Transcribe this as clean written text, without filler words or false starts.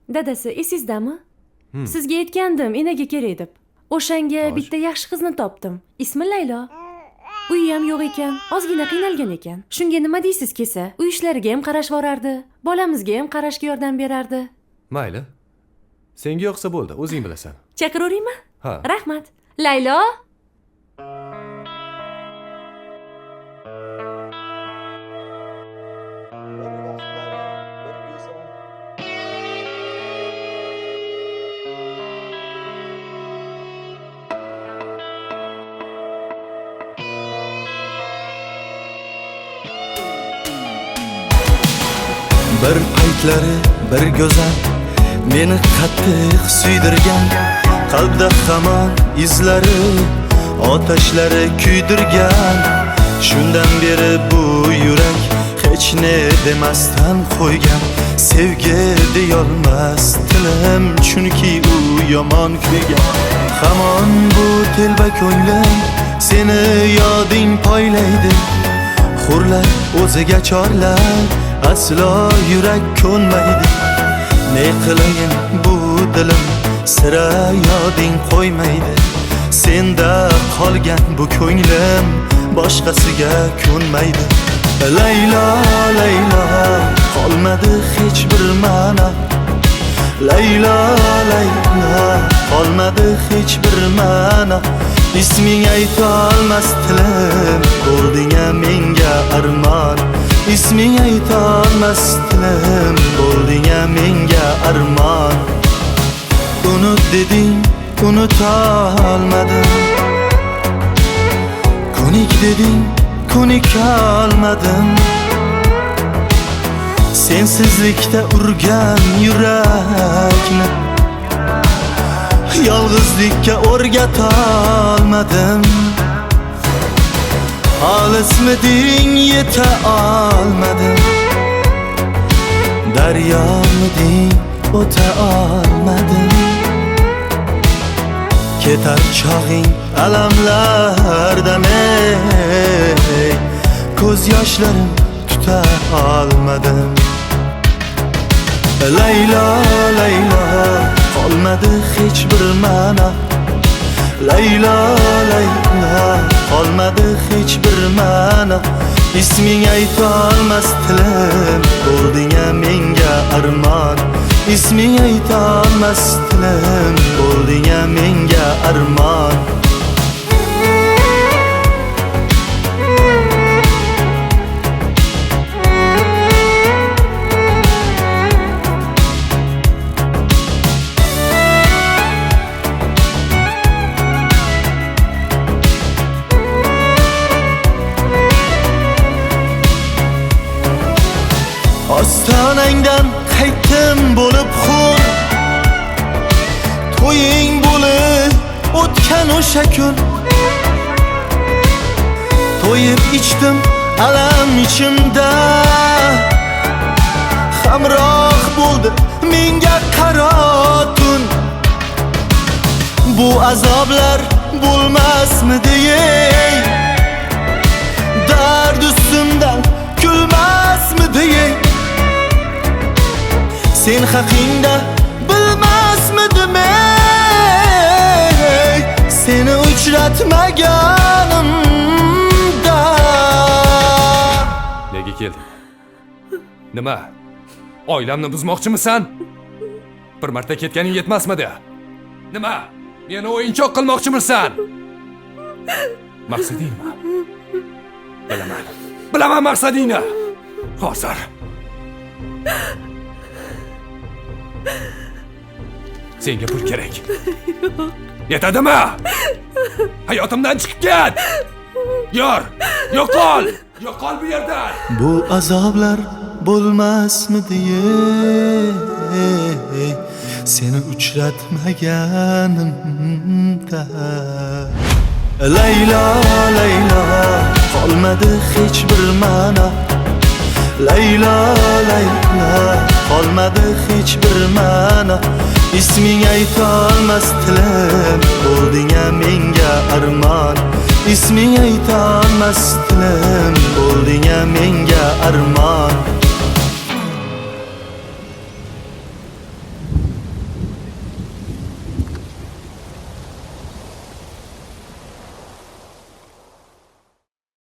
Dadasi, esizdami? Sizga aytgandim, enaga kerak deb. O'shanga bitta yaxshi qizni topdim. Ismi Laylo. Uyi ham yo'q ekan, ozgina qiynalgan ekan. Shunga nima deysiz kelsa? Uy ishlariga ham qarashib borardi, bolamizga ham qarashga yordam berardi. Mayli. Senga yoqsa bo'ldi, o'zing bilasan. Chaqiraveraymi? Ha. Rahmat. Laylo. Bir paytlari bir go'zal meni qattiq suydirgan, qalbda hamon izlari otashlari kuydirgan. Shundan beri bu yurak hech ne demasdan qo'ygan, sevgi deyolmas tilim, chunki u yomon kuygan. Hamon bu telba ko'nglim seni yoding poylaydi, hurlar o'ziga chorlar, aslo yurak ko'nmaydi. Ne qilayin bu dilim sira yoding qo'ymaydi. Senda qolgan bu ko'nglim boshqasiga ko'nmaydi. Laylo, Laylo, qolmadi hech bir ma'no. Laylo, Laylo, qolmadi hech bir ma'no. Isming aytolmas tilim, bo'lding-a menga armon. Isming aytolmas tilim, bo'lding-a menga armon. Unut deding, unutolmadim. Ko'nik deding, ko'nikolmadim. Sensizlikda urgan yurakni yolg'izlikka o'rgatolmadim. Olismiding yeta olmadim, daryomiding o'ta olmadim. Ketar chog'ing alamlardan ey, ko'z yoshlarim tuta olmadim. Laylo, Laylo, qolmadi hech bir ma'no. Laylo, Laylo, qolmadi hech bir ma'no. Isming aytolmas tilim, bo'lding-a menga armon. Isming aytolmas tilim, bo'lding-a menga armon. Ostonangdan qaytdim bo'lib xun, to'ying bo'lib o'tgan o'sha kun. To'yib ichdim alam ichimda, hamroh bo'ldi menga qaro tun. Bu azoblar bo'lmasmidi ey, dard ustimdan kulmasmidi ey. Sen haqingda bilmasmidim ey, seni uchratmaganimda. Nega kelding? Nima? Oilamni buzmoqchimisan? Bir marta ketganing yetmasmidi? Nima? Meni o'yinchoq qilmoqchimisan? Maqsading nima? Bilaman. Bilaman maqsadingni. Hozir. Senga pul kerak. Yetadimi? Hayotimdan chiqib ket. Yor, yo'qol. Yo'qol bu yerdan. Bu azoblar bo'lmasmidi ey, seni uchratmaganimda. Laylo, Laylo, qolmadi hech bir ma'no. Laylo, Laylo, qolmadi hech bir ma'no. Isming aytolmas tilim, bo'lding-a menga armon. Isming aytolmas tilim, bo'lding-a menga armon.